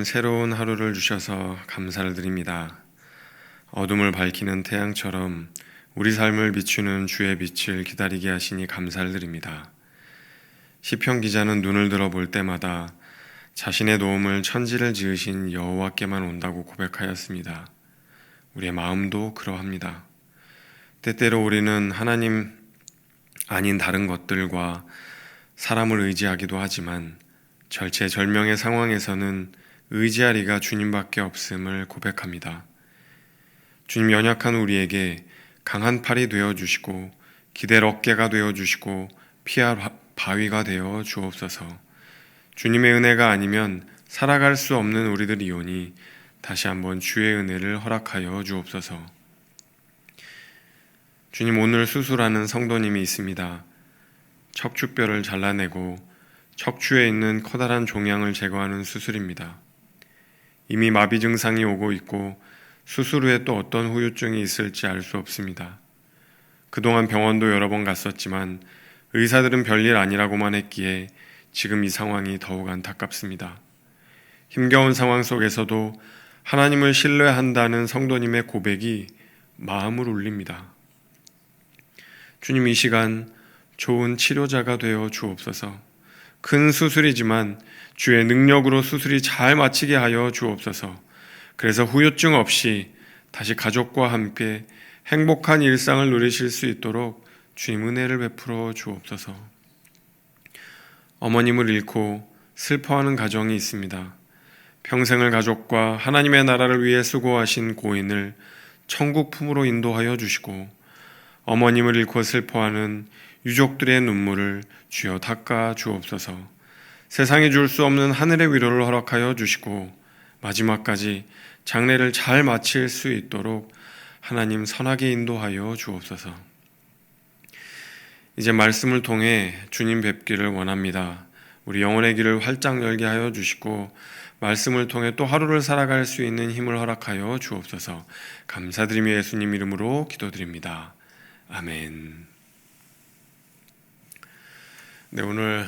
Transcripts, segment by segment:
새로운 하루를 주셔서 감사를 드립니다. 어둠을 밝히는 태양처럼 우리 삶을 비추는 주의 빛을 기다리게 하시니 감사를 드립니다. 시편 기자는 눈을 들어 볼 때마다 자신의 도움을 천지를 지으신 여호와께만 온다고 고백하였습니다. 우리의 마음도 그러합니다. 때때로 우리는 하나님 아닌 다른 것들과 사람을 의지하기도 하지만 절체절명의 상황에서는 의지할 이가 주님밖에 없음을 고백합니다. 주님, 연약한 우리에게 강한 팔이 되어주시고 기댈 어깨가 되어주시고 피할 바위가 되어 주옵소서. 주님의 은혜가 아니면 살아갈 수 없는 우리들이오니 다시 한번 주의 은혜를 허락하여 주옵소서. 주님, 오늘 수술하는 성도님이 있습니다. 척추뼈를 잘라내고 척추에 있는 커다란 종양을 제거하는 수술입니다. 이미 마비 증상이 오고 있고 수술 후에 또 어떤 후유증이 있을지 알 수 없습니다. 그동안 병원도 여러 번 갔었지만 의사들은 별일 아니라고만 했기에 지금 이 상황이 더욱 안타깝습니다. 힘겨운 상황 속에서도 하나님을 신뢰한다는 성도님의 고백이 마음을 울립니다. 주님, 이 시간 좋은 치료자가 되어 주옵소서. 큰 수술이지만 주의 능력으로 수술이 잘 마치게 하여 주옵소서. 그래서 후유증 없이 다시 가족과 함께 행복한 일상을 누리실 수 있도록 주님 은혜를 베풀어 주옵소서. 어머님을 잃고 슬퍼하는 가정이 있습니다. 평생을 가족과 하나님의 나라를 위해 수고하신 고인을 천국 품으로 인도하여 주시고 어머님을 잃고 슬퍼하는 유족들의 눈물을 주여 닦아 주옵소서. 세상이 줄 수 없는 하늘의 위로를 허락하여 주시고 마지막까지 장례를 잘 마칠 수 있도록 하나님 선하게 인도하여 주옵소서. 이제 말씀을 통해 주님 뵙기를 원합니다. 우리 영혼의 길을 활짝 열게 하여 주시고 말씀을 통해 또 하루를 살아갈 수 있는 힘을 허락하여 주옵소서. 감사드리며 예수님 이름으로 기도드립니다. 아멘. 네, 오늘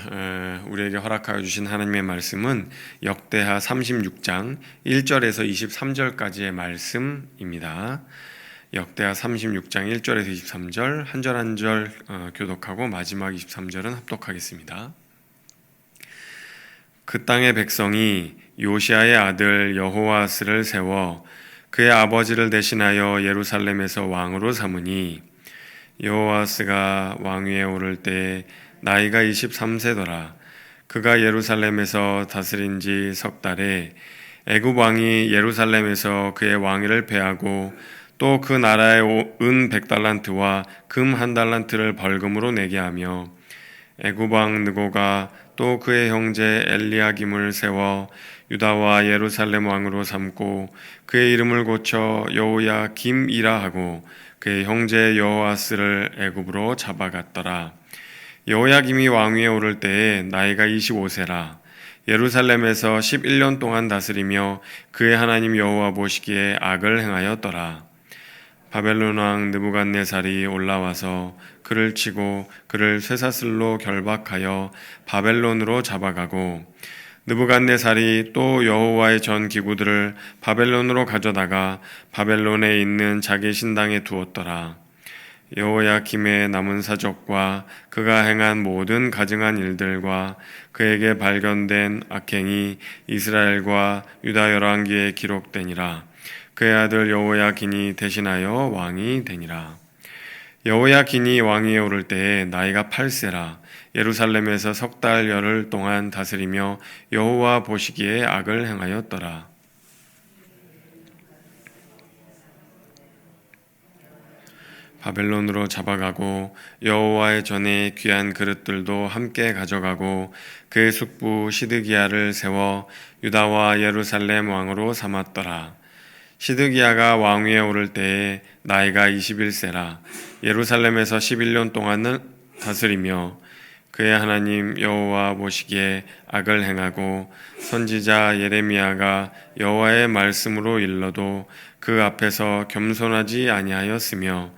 우리에게 허락하여 주신 하나님의 말씀은 역대하 36장 1절에서 23절까지의 말씀입니다. 역대하 36장 1절에서 23절 한 절 한 절 교독하고 마지막 23절은 합독하겠습니다. 그 땅의 백성이 요시아의 아들 여호아스를 세워 그의 아버지를 대신하여 예루살렘에서 왕으로 삼으니 여호아스가 왕위에 오를 때 나이가 23세더라. 그가 예루살렘에서 다스린 지 석 달에 애굽 왕이 예루살렘에서 그의 왕위를 패하고 또 그 나라의 은 100달란트와 금 1달란트를 벌금으로 내게 하며 애굽 왕 느고가 또 그의 형제 엘리야김을 세워 유다와 예루살렘 왕으로 삼고 그의 이름을 고쳐 여호야김이라 하고 그의 형제 여호아스를 애굽으로 잡아갔더라. 여호야김이 왕위에 오를 때에 나이가 25세라. 예루살렘에서 11년 동안 다스리며 그의 하나님 여호와 보시기에 악을 행하였더라. 바벨론 왕 느부갓네살이 올라와서 그를 치고 그를 쇠사슬로 결박하여 바벨론으로 잡아가고 느부갓네살이 또 여호와의 전 기구들을 바벨론으로 가져다가 바벨론에 있는 자기 신당에 두었더라. 여호야김의 남은 사적과 그가 행한 모든 가증한 일들과 그에게 발견된 악행이 이스라엘과 유다 열왕기에 기록되니라. 그의 아들 여호야긴이 대신하여 왕이 되니라. 여호야긴이 왕위에 오를 때에 나이가 8세라. 예루살렘에서 석 달 열흘 동안 다스리며 여호와 보시기에 악을 행하였더라. 바벨론으로 잡아가고 여호와의 전에 귀한 그릇들도 함께 가져가고 그의 숙부 시드기야를 세워 유다와 예루살렘 왕으로 삼았더라. 시드기야가 왕위에 오를 때에 나이가 21세라. 예루살렘에서 11년 동안을 다스리며 그의 하나님 여호와 보시기에 악을 행하고 선지자 예레미야가 여호와의 말씀으로 일러도 그 앞에서 겸손하지 아니하였으며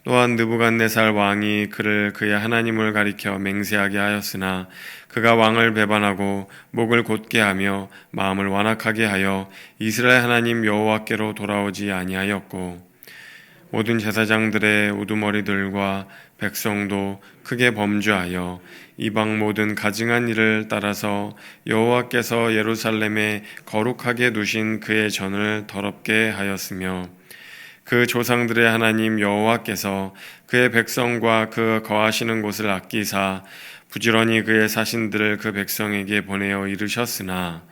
또한 느부갓네살 왕이 그를 그의 하나님을 가리켜 맹세하게 하였으나 그가 왕을 배반하고 목을 곧게 하며 마음을 완악하게 하여 이스라엘 하나님 여호와께로 돌아오지 아니하였고 모든 제사장들의 우두머리들과 백성도 크게 범죄하여 이방 모든 가증한 일을 따라서 여호와께서 예루살렘에 거룩하게 두신 그의 전을 더럽게 하였으며 그 조상들의 하나님 여호와께서 그의 백성과 그 거하시는 곳을 아끼사 부지런히 그의 사신들을 그 백성에게 보내어 이르셨으나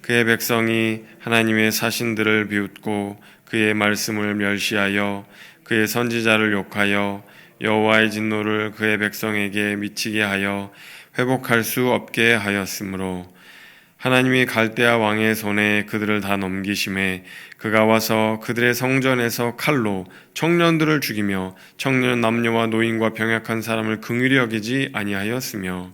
그의 백성이 하나님의 사신들을 비웃고 그의 말씀을 멸시하여 그의 선지자를 욕하여 여호와의 진노를 그의 백성에게 미치게 하여 회복할 수 없게 하였으므로 하나님이 갈대아 왕의 손에 그들을 다 넘기심에 그가 와서 그들의 성전에서 칼로 청년들을 죽이며 청년 남녀와 노인과 병약한 사람을 긍휼히 여기지 아니하였으며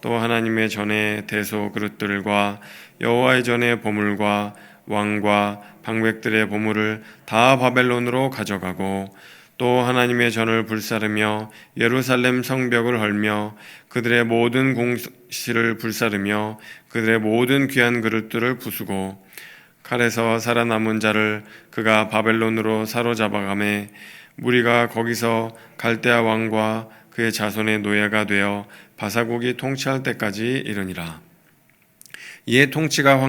또 하나님의 전에 대소 그릇들과 여호와의 전에 보물과 왕과 방백들의 보물을 다 바벨론으로 가져가고 또 하나님의 전을 불사르며 예루살렘 성벽을 헐며 그들의 모든 공실을 불사르며 그들의 모든 귀한 그릇들을 부수고 칼에서 살아남은 자를 그가 바벨론으로 사로잡아가매 무리가 거기서 갈대아 왕과 그의 자손의 노예가 되어 바사국이 통치할 때까지 이르니라. 이에 토지가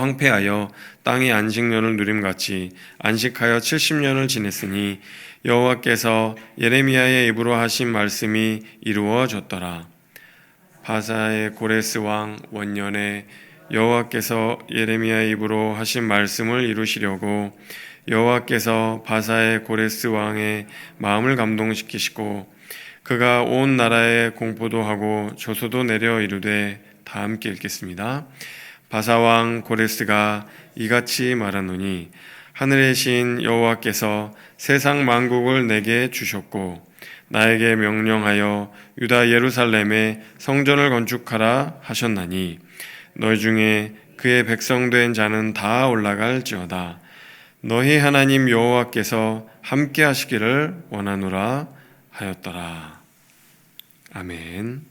황폐하여 땅이 안식년을 누림같이 안식하여 70년을 지냈으니 여호와께서 예레미야의 입으로 하신 말씀이 이루어졌더라. 바사의 고레스 왕 원년에 여호와께서 예레미야의 입으로 하신 말씀을 이루시려고 여호와께서 바사의 고레스 왕의 마음을 감동시키시고 그가 온 나라에 공포도 하고 조소도 내려 이르되 다 함께 읽겠습니다. 바사왕 고레스가 이같이 말하노니 하늘의 신 여호와께서 세상 만국을 내게 주셨고 나에게 명령하여 유다 예루살렘에 성전을 건축하라 하셨나니 너희 중에 그의 백성된 자는 다 올라갈지어다. 너희 하나님 여호와께서 함께 하시기를 원하노라 하였더라. 아멘.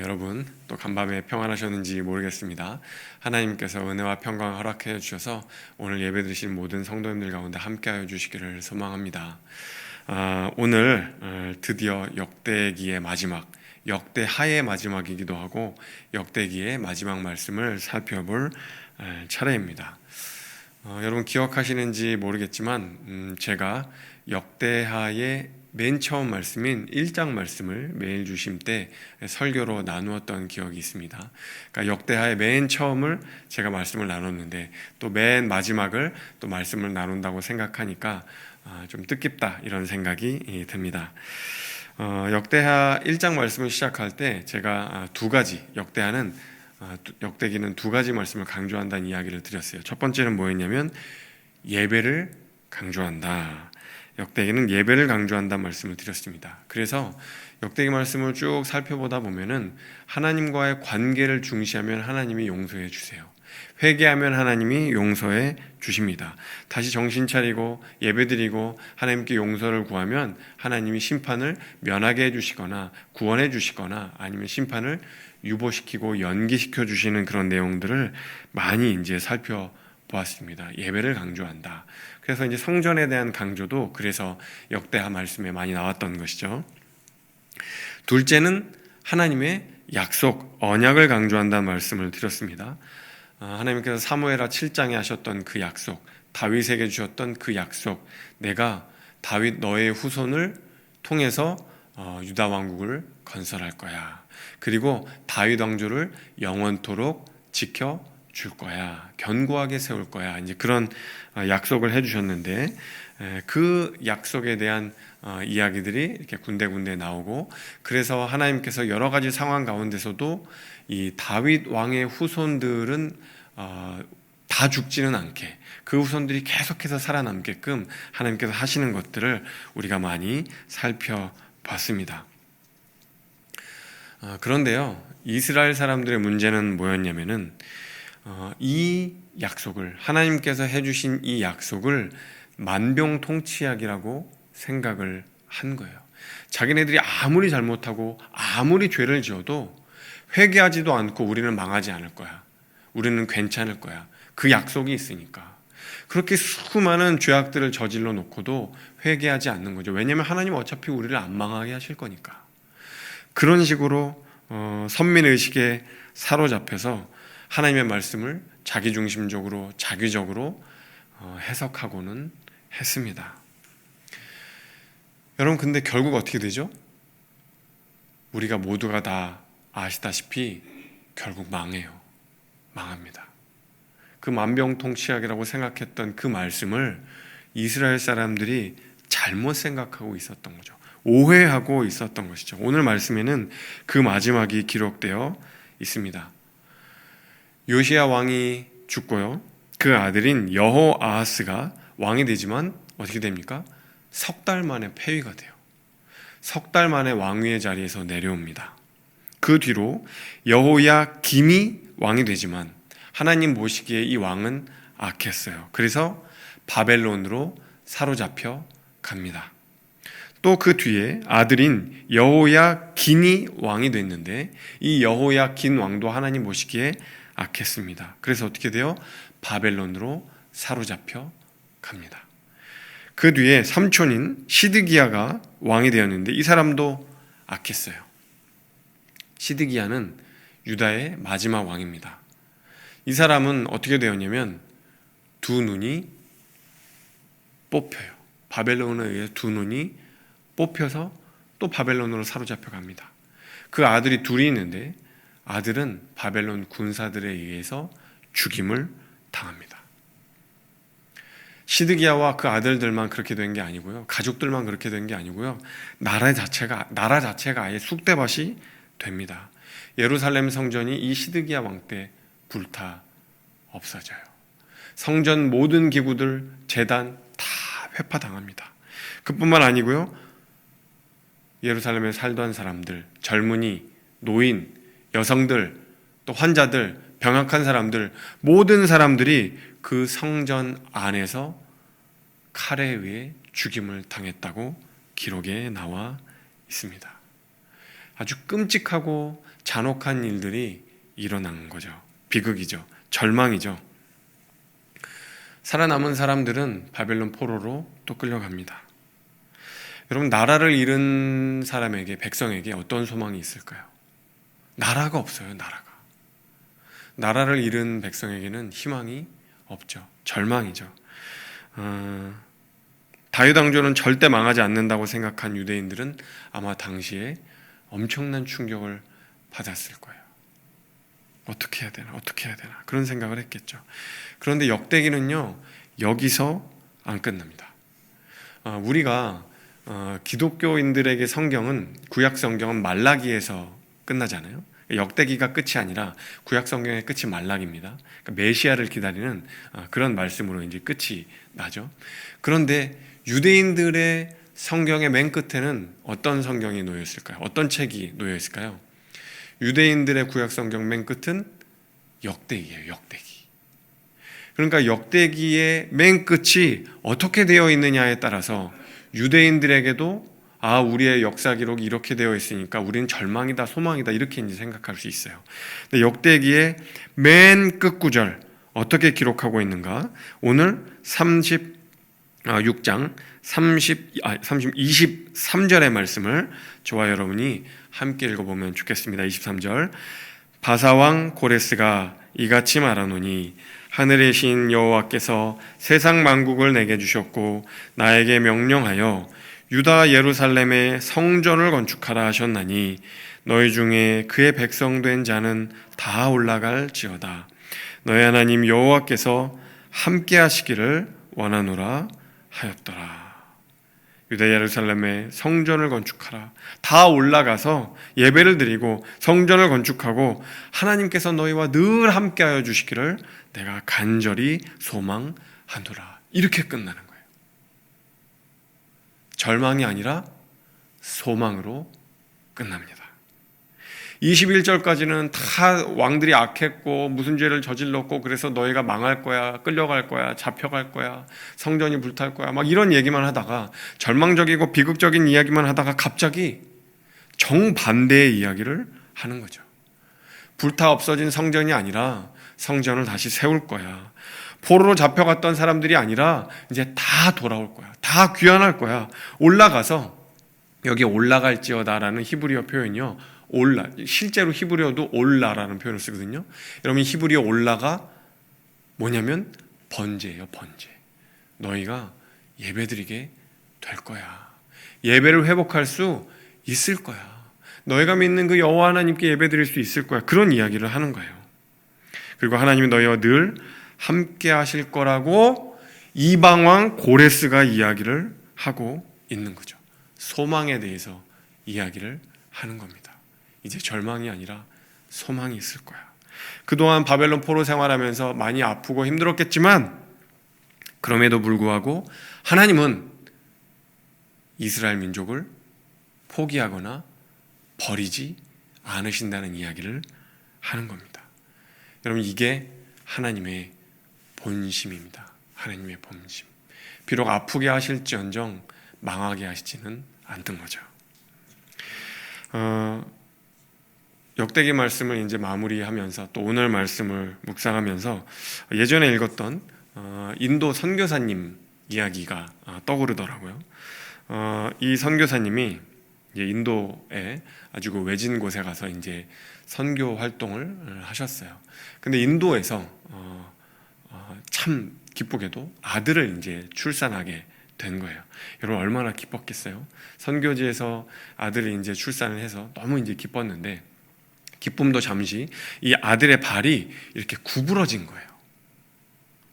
여러분 또 간밤에 평안하셨는지 모르겠습니다. 하나님께서 은혜와 평강을 허락해 주셔서 오늘 예배 드리신 모든 성도님들 가운데 함께하여 주시기를 소망합니다. 오늘 드디어 역대기의 마지막, 역대하의 마지막이기도 하고 역대기의 마지막 말씀을 살펴볼 차례입니다. 여러분 기억하시는지 모르겠지만 제가 역대하의 맨 처음 말씀인 1장 말씀을 매일 주심 때 설교로 나누었던 기억이 있습니다. 그러니까 역대하의 맨 처음을 제가 말씀을 나눴는데 또 맨 마지막을 또 말씀을 나눈다고 생각하니까 좀 뜻깊다 이런 생각이 듭니다. 역대하 1장 말씀을 시작할 때 제가 두 가지 역대기는 두 가지 말씀을 강조한다는 이야기를 드렸어요. 첫 번째는 뭐였냐면 예배를 강조한다. 역대기는 예배를 강조한다는 말씀을 드렸습니다. 그래서 역대기 말씀을 쭉 살펴보다 보면은 하나님과의 관계를 중시하면 하나님이 용서해 주세요. 회개하면 하나님이 용서해 주십니다. 다시 정신 차리고 예배드리고 하나님께 용서를 구하면 하나님이 심판을 면하게 해주시거나 구원해 주시거나 아니면 심판을 유보시키고 연기시켜 주시는 그런 내용들을 많이 이제 살펴보았습니다. 예배를 강조한다. 그래서 이제 성전에 대한 강조도 그래서 역대하 말씀에 많이 나왔던 것이죠. 둘째는 하나님의 약속, 언약을 강조한다는 말씀을 드렸습니다. 하나님께서 사무엘하 7장에 하셨던 그 약속, 다윗에게 주셨던 그 약속, 내가 다윗 너의 후손을 통해서 유다 왕국을 건설할 거야. 그리고 다윗 왕조를 영원토록 지켜 줄 거야. 견고하게 세울 거야. 이제 그런 약속을 해주셨는데 그 약속에 대한 이야기들이 이렇게 군데군데 나오고 그래서 하나님께서 여러 가지 상황 가운데서도 이 다윗 왕의 후손들은 다 죽지는 않게 그 후손들이 계속해서 살아남게끔 하나님께서 하시는 것들을 우리가 많이 살펴봤습니다. 그런데요, 이스라엘 사람들의 문제는 뭐였냐면은 이 약속을, 하나님께서 해주신 이 약속을 만병통치약이라고 생각을 한 거예요. 자기네들이 아무리 잘못하고 아무리 죄를 지어도 회개하지도 않고 우리는 망하지 않을 거야. 우리는 괜찮을 거야. 그 약속이 있으니까. 그렇게 수많은 죄악들을 저질러 놓고도 회개하지 않는 거죠. 왜냐하면 하나님은 어차피 우리를 안 망하게 하실 거니까. 그런 식으로 선민의식에 사로잡혀서 하나님의 말씀을 자기중심적으로 자기적으로 해석하고는 했습니다. 여러분, 근데 결국 어떻게 되죠? 우리가 모두가 다 아시다시피 결국 망해요. 망합니다. 그 만병통치약이라고 생각했던 그 말씀을 이스라엘 사람들이 잘못 생각하고 있었던 거죠. 오해하고 있었던 것이죠. 오늘 말씀에는 그 마지막이 기록되어 있습니다. 요시야 왕이 죽고요. 그 아들인 여호아하스가 왕이 되지만 어떻게 됩니까? 석 달 만에 폐위가 돼요. 석 달 만에 왕위의 자리에서 내려옵니다. 그 뒤로 여호야김이 왕이 되지만 하나님 보시기에 이 왕은 악했어요. 그래서 바벨론으로 사로잡혀 갑니다. 또 그 뒤에 아들인 여호야긴이 왕이 됐는데 이 여호야긴 왕도 하나님 보시기에 악했습니다. 그래서 어떻게 돼요? 바벨론으로 사로잡혀 갑니다. 그 뒤에 삼촌인 시드기야가 왕이 되었는데 이 사람도 악했어요. 시드기야는 유다의 마지막 왕입니다. 이 사람은 어떻게 되었냐면 두 눈이 뽑혀요. 바벨론에 의해 두 눈이 뽑혀서 또 바벨론으로 사로잡혀 갑니다. 그 아들이 둘이 있는데 아들은 바벨론 군사들에 의해서 죽임을 당합니다. 시드기야와 그 아들들만 그렇게 된 게 아니고요. 가족들만 그렇게 된 게 아니고요. 나라 자체가 아예 쑥대밭이 됩니다. 예루살렘 성전이 이 시드기야 왕 때 불타 없어져요. 성전 모든 기구들, 제단 다 회파당합니다. 그뿐만 아니고요. 예루살렘에 살던 사람들, 젊은이, 노인, 여성들, 또 환자들, 병약한 사람들, 모든 사람들이 그 성전 안에서 칼에 의해 죽임을 당했다고 기록에 나와 있습니다. 아주 끔찍하고 잔혹한 일들이 일어난 거죠. 비극이죠. 절망이죠. 살아남은 사람들은 바벨론 포로로 또 끌려갑니다. 여러분, 나라를 잃은 사람에게, 백성에게 어떤 소망이 있을까요? 나라가 없어요. 나라를 잃은 백성에게는 희망이 없죠. 절망이죠. 다윗 왕조는 절대 망하지 않는다고 생각한 유대인들은 아마 당시에 엄청난 충격을 받았을 거예요. 어떻게 해야 되나 그런 생각을 했겠죠. 그런데 역대기는요, 여기서 안 끝납니다. 우리가 기독교인들에게 성경은, 구약 성경은 말라기에서 끝나잖아요. 역대기가 끝이 아니라 구약 성경의 끝이 말라기입니다. 그러니까 메시아를 기다리는 그런 말씀으로 이제 끝이 나죠. 그런데 유대인들의 성경의 맨 끝에는 어떤 성경이 놓여 있을까요? 어떤 책이 놓여 있을까요? 유대인들의 구약 성경 맨 끝은 역대기예요. 역대기. 그러니까 역대기의 맨 끝이 어떻게 되어 있느냐에 따라서 유대인들에게도 우리의 역사 기록이 이렇게 되어 있으니까 우리는 절망이다, 소망이다, 이렇게 이제 생각할 수 있어요. 근데 역대기의 맨 끝 구절 어떻게 기록하고 있는가? 오늘 36장 23절의 말씀을 저와 여러분이 함께 읽어보면 좋겠습니다. 23절. 바사왕 고레스가 이같이 말하노니 하늘의 신 여호와께서 세상 만국을 내게 주셨고 나에게 명령하여 유다 예루살렘에 성전을 건축하라 하셨나니 너희 중에 그의 백성 된 자는 다 올라갈지어다. 너희 하나님 여호와께서 함께 하시기를 원하노라 하였더라. 유다 예루살렘에 성전을 건축하라. 다 올라가서 예배를 드리고 성전을 건축하고 하나님께서 너희와 늘 함께하여 주시기를 내가 간절히 소망하노라. 이렇게 끝나는 거예요. 절망이 아니라 소망으로 끝납니다. 21절까지는 다 왕들이 악했고 무슨 죄를 저질렀고 그래서 너희가 망할 거야, 끌려갈 거야, 잡혀갈 거야, 성전이 불탈 거야, 막 이런 얘기만 하다가 절망적이고 비극적인 이야기만 하다가 갑자기 정반대의 이야기를 하는 거죠. 불타 없어진 성전이 아니라 성전을 다시 세울 거야. 포로로 잡혀갔던 사람들이 아니라 이제 다 돌아올 거야. 다 귀환할 거야. 올라가서, 여기 올라갈지어다라는 히브리어 표현이요, 실제로 히브리어도 올라라는 표현을 쓰거든요. 여러분, 히브리어 올라가 뭐냐면 번제예요. 번제. 너희가 예배드리게 될 거야. 예배를 회복할 수 있을 거야. 너희가 믿는 그 여호와 하나님께 예배드릴 수 있을 거야. 그런 이야기를 하는 거예요. 그리고 하나님이 너희와 늘 함께 하실 거라고 이방왕 고레스가 이야기를 하고 있는 거죠. 소망에 대해서 이야기를 하는 겁니다. 이제 절망이 아니라 소망이 있을 거야. 그동안 바벨론 포로 생활하면서 많이 아프고 힘들었겠지만 그럼에도 불구하고 하나님은 이스라엘 민족을 포기하거나 버리지 않으신다는 이야기를 하는 겁니다. 여러분, 이게 하나님의 본심입니다. 하나님의 본심. 비록 아프게 하실지언정 망하게 하시지는 않는 거죠. 역대기 말씀을 이제 마무리하면서 또 오늘 말씀을 묵상하면서 예전에 읽었던 인도 선교사님 이야기가 떠오르더라고요. 이 선교사님이 이제 인도에 아주 그 외진 곳에 가서 이제 선교 활동을 하셨어요. 근데 인도에서 참 기쁘게도 아들을 이제 출산하게 된 거예요. 여러분, 얼마나 기뻤겠어요? 선교지에서 아들을 이제 출산을 해서 너무 이제 기뻤는데, 기쁨도 잠시, 이 아들의 발이 이렇게 구부러진 거예요.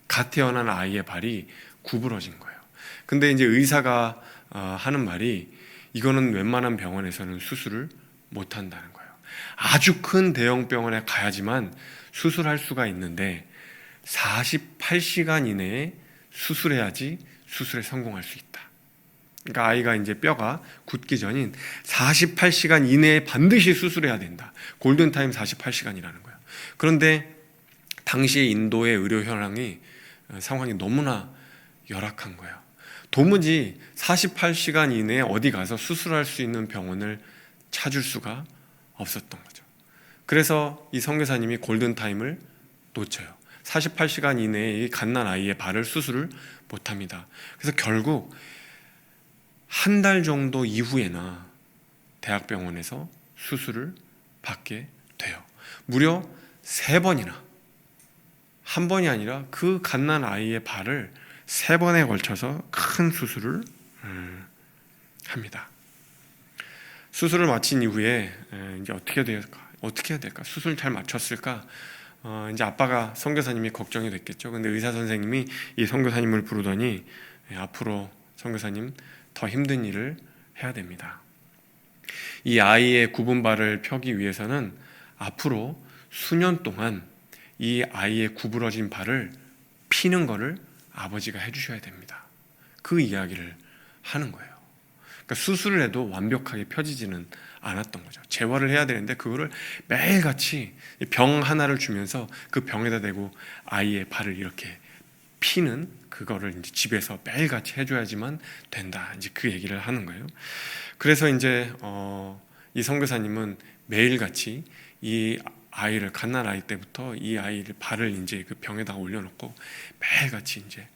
갓 태어난 아이의 발이 구부러진 거예요. 근데 이제 의사가 하는 말이, 이거는 웬만한 병원에서는 수술을 못 한다는 거예요. 아주 큰 대형 병원에 가야지만 수술할 수가 있는데 48시간 이내에 수술해야지 수술에 성공할 수 있다. 그러니까 아이가 이제 뼈가 굳기 전인 48시간 이내에 반드시 수술해야 된다. 골든타임 48시간이라는 거예요. 그런데 당시 인도의 의료 현황이 상황이 너무나 열악한 거예요. 도무지 48시간 이내에 어디 가서 수술할 수 있는 병원을 찾을 수가 없었던 거죠. 그래서 이 선교사님이 골든타임을 놓쳐요. 48시간 이내에 이 갓난 아이의 발을 수술을 못합니다. 그래서 결국 한 달 정도 이후에나 대학병원에서 수술을 받게 돼요. 무려 3번이나, 한 번이 아니라 그 갓난 아이의 발을 3번에 걸쳐서 큰 수술을 합니다. 수술을 마친 이후에 이제 어떻게 해야 될까? 수술 잘 마쳤을까? 이제 아빠가 선교사님이 걱정이 됐겠죠. 근데 의사 선생님이 이 선교사님을 부르더니 앞으로 선교사님 더 힘든 일을 해야 됩니다. 이 아이의 굽은 발을 펴기 위해서는 앞으로 수년 동안 이 아이의 구부러진 발을 피는 거를 아버지가 해주셔야 됩니다. 그 이야기를 하는 거예요. 그러니까 수술을 해도 완벽하게 펴지지는 않았던 거죠. 재활을 해야 되는데 그거를 매일같이 병 하나를 주면서 그 병에다 대고 아이의 발을 이렇게 피는 그거를 이제 집에서 매일같이 해줘야지만 된다. 이제 그 얘기를 하는 거예요. 그래서 이제 이 선교사님은 매일같이 이 아이를 갓난 아이 때부터 이 아이를 발을 이제 그 병에다 올려놓고 매일같이 이제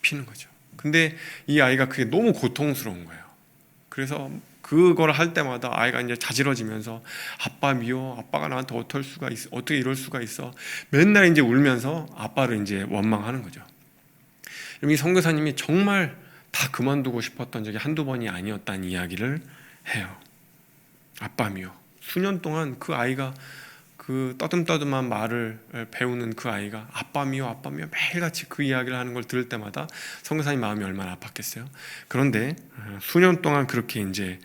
피는 거죠. 근데 이 아이가 그게 너무 고통스러운 거예요. 그래서 그걸 할 때마다 아이가 이제 자지러지면서 아빠 미워, 아빠가 나한테 어떻게 이럴 수가 있어. 맨날 이제 울면서 아빠를 이제 원망하는 거죠. 이 선교사님이 정말 다 그만두고 싶었던 적이 한두 번이 아니었다는 이야기를 해요. 아빠 미워. 수년 동안 그 아이가 그 떠듬떠듬한 말을 배우는 그 아이가 아빠 미워, 아빠 미워 매일같이 그 이야기를 하는 걸 들을 때마다 선교사님 마음이 얼마나 아팠겠어요. 그런데 수년 동안 그렇게 이제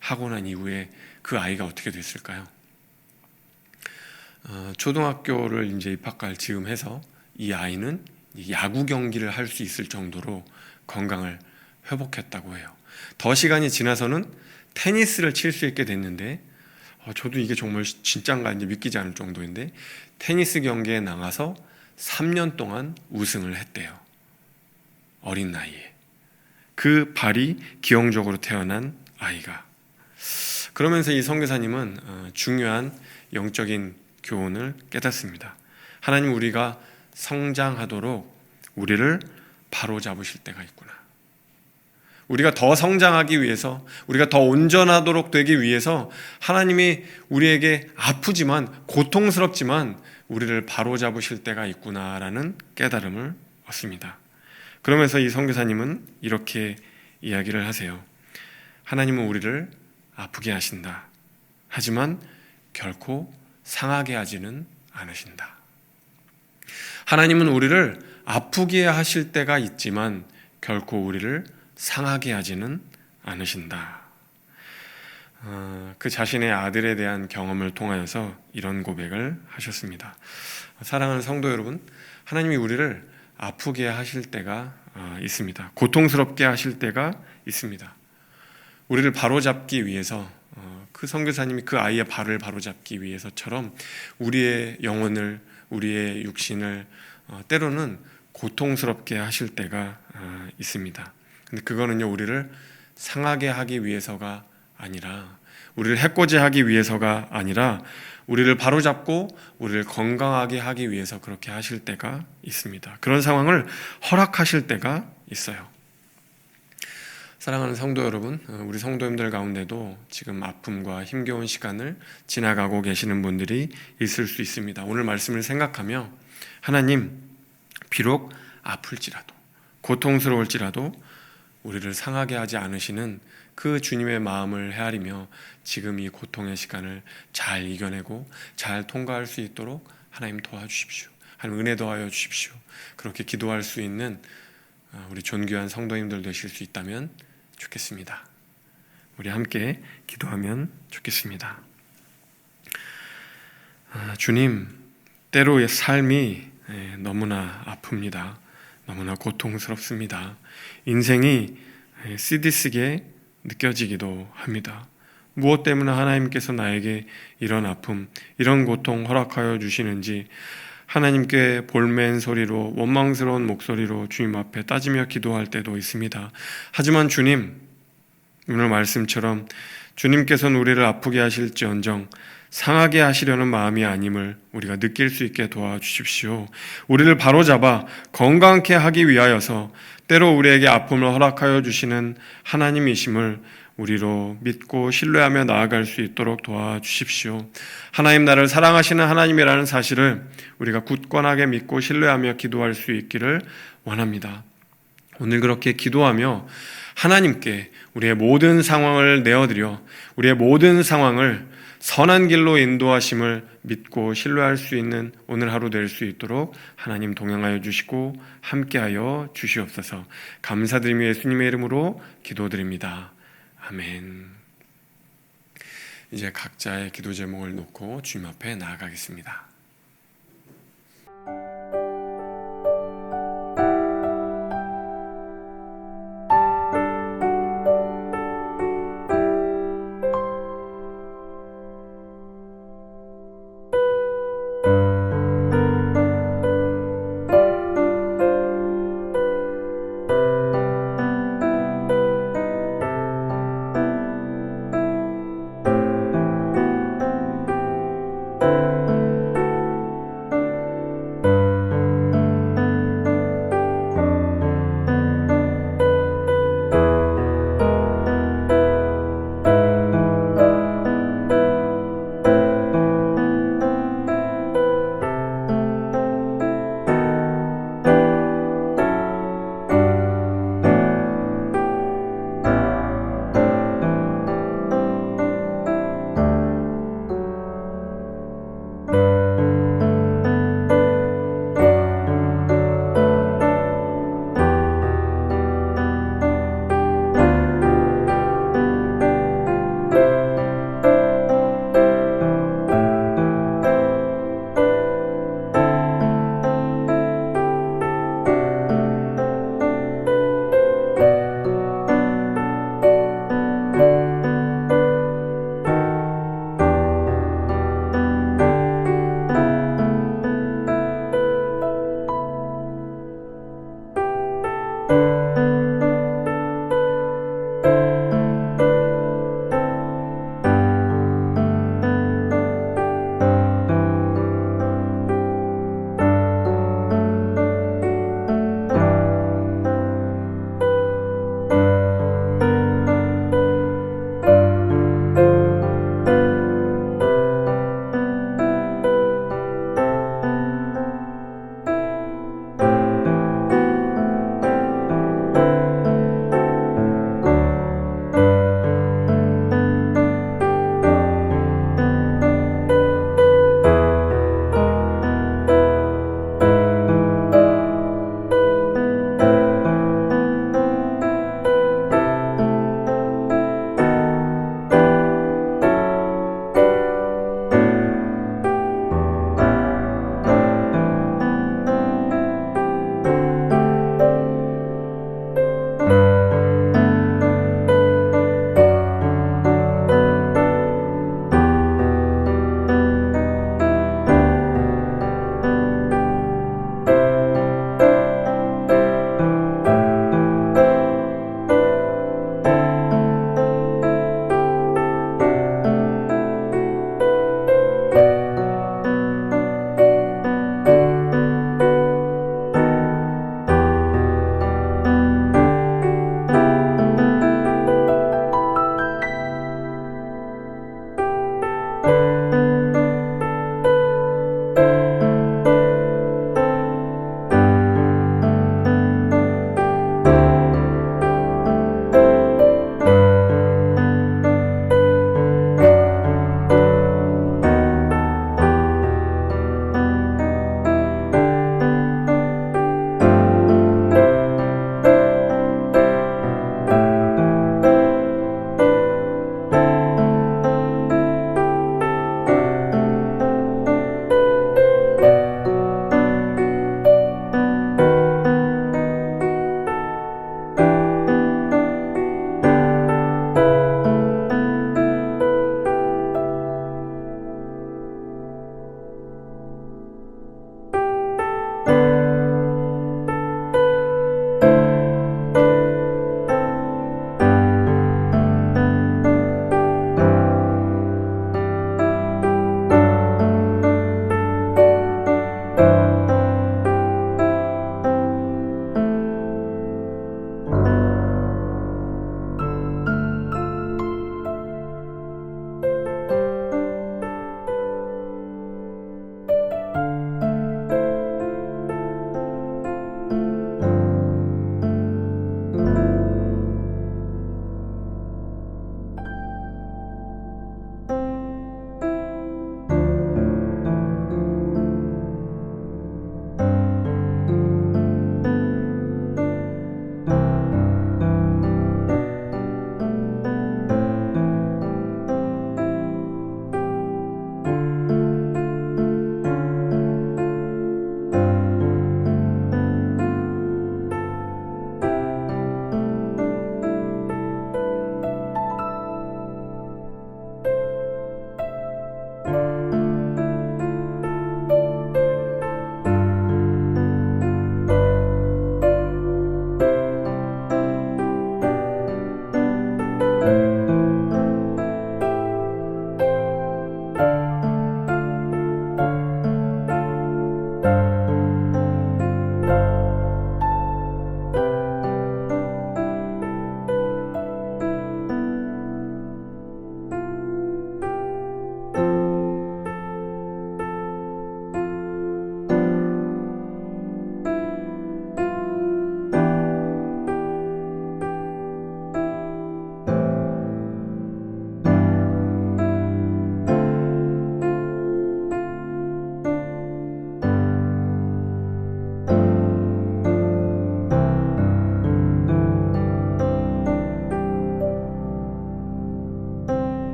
하고 난 이후에 그 아이가 어떻게 됐을까요? 초등학교를 이제 입학할 즈음 해서 이 아이는 야구 경기를 할 수 있을 정도로 건강을 회복했다고 해요. 더 시간이 지나서는 테니스를 칠 수 있게 됐는데 저도 이게 정말 진짠가 이제 믿기지 않을 정도인데, 테니스 경기에 나가서 3년 동안 우승을 했대요. 어린 나이에. 그 발이 기형적으로 태어난 아이가. 그러면서 이 선교사님은 중요한 영적인 교훈을 깨닫습니다. 하나님, 우리가 성장하도록 우리를 바로잡으실 때가 있구나. 우리가 더 성장하기 위해서, 우리가 더 온전하도록 되기 위해서 하나님이 우리에게 아프지만, 고통스럽지만 우리를 바로잡으실 때가 있구나라는 깨달음을 얻습니다. 그러면서 이 선교사님은 이렇게 이야기를 하세요. 하나님은 우리를 아프게 하신다. 하지만 결코 상하게 하지는 않으신다. 하나님은 우리를 아프게 하실 때가 있지만 결코 우리를 상하게 하지는 않으신다. 그 자신의 아들에 대한 경험을 통하여서 이런 고백을 하셨습니다. 사랑하는 성도 여러분, 하나님이 우리를 아프게 하실 때가 있습니다. 고통스럽게 하실 때가 있습니다. 우리를 바로잡기 위해서, 그 선교사님이 그 아이의 발을 바로잡기 위해서처럼 우리의 영혼을, 우리의 육신을 때로는 고통스럽게 하실 때가 있습니다. 근데 그거는요, 우리를 상하게 하기 위해서가 아니라, 우리를 해코지하기 위해서가 아니라 우리를 바로잡고 우리를 건강하게 하기 위해서 그렇게 하실 때가 있습니다. 그런 상황을 허락하실 때가 있어요. 사랑하는 성도 여러분, 우리 성도님들 가운데도 지금 아픔과 힘겨운 시간을 지나가고 계시는 분들이 있을 수 있습니다. 오늘 말씀을 생각하며 하나님, 비록 아플지라도, 고통스러울지라도 우리를 상하게 하지 않으시는 그 주님의 마음을 헤아리며 지금 이 고통의 시간을 잘 이겨내고 잘 통과할 수 있도록 하나님 도와주십시오. 하나님 은혜 더하여 주십시오. 그렇게 기도할 수 있는 우리 존귀한 성도님들 되실 수 있다면 좋겠습니다. 우리 함께 기도하면 좋겠습니다. 주님, 때로 삶이 너무나 아픕니다. 너무나 고통스럽습니다. 인생이 쓰디쓰게 느껴지기도 합니다. 무엇 때문에 하나님께서 나에게 이런 아픔, 이런 고통 허락하여 주시는지 하나님께 볼멘 소리로, 원망스러운 목소리로 주님 앞에 따지며 기도할 때도 있습니다. 하지만 주님, 오늘 말씀처럼 주님께서는 우리를 아프게 하실지언정 상하게 하시려는 마음이 아님을 우리가 느낄 수 있게 도와주십시오. 우리를 바로잡아 건강케 하기 위하여서 때로 우리에게 아픔을 허락하여 주시는 하나님이심을 우리로 믿고 신뢰하며 나아갈 수 있도록 도와주십시오. 하나님, 나를 사랑하시는 하나님이라는 사실을 우리가 굳건하게 믿고 신뢰하며 기도할 수 있기를 원합니다. 오늘 그렇게 기도하며 하나님께 우리의 모든 상황을 내어드려 우리의 모든 상황을 선한 길로 인도하심을 믿고 신뢰할 수 있는 오늘 하루 될 수 있도록 하나님 동행하여 주시고 함께하여 주시옵소서. 감사드리며 예수님의 이름으로 기도드립니다. 아멘. 이제 각자의 기도 제목을 놓고 주님 앞에 나아가겠습니다.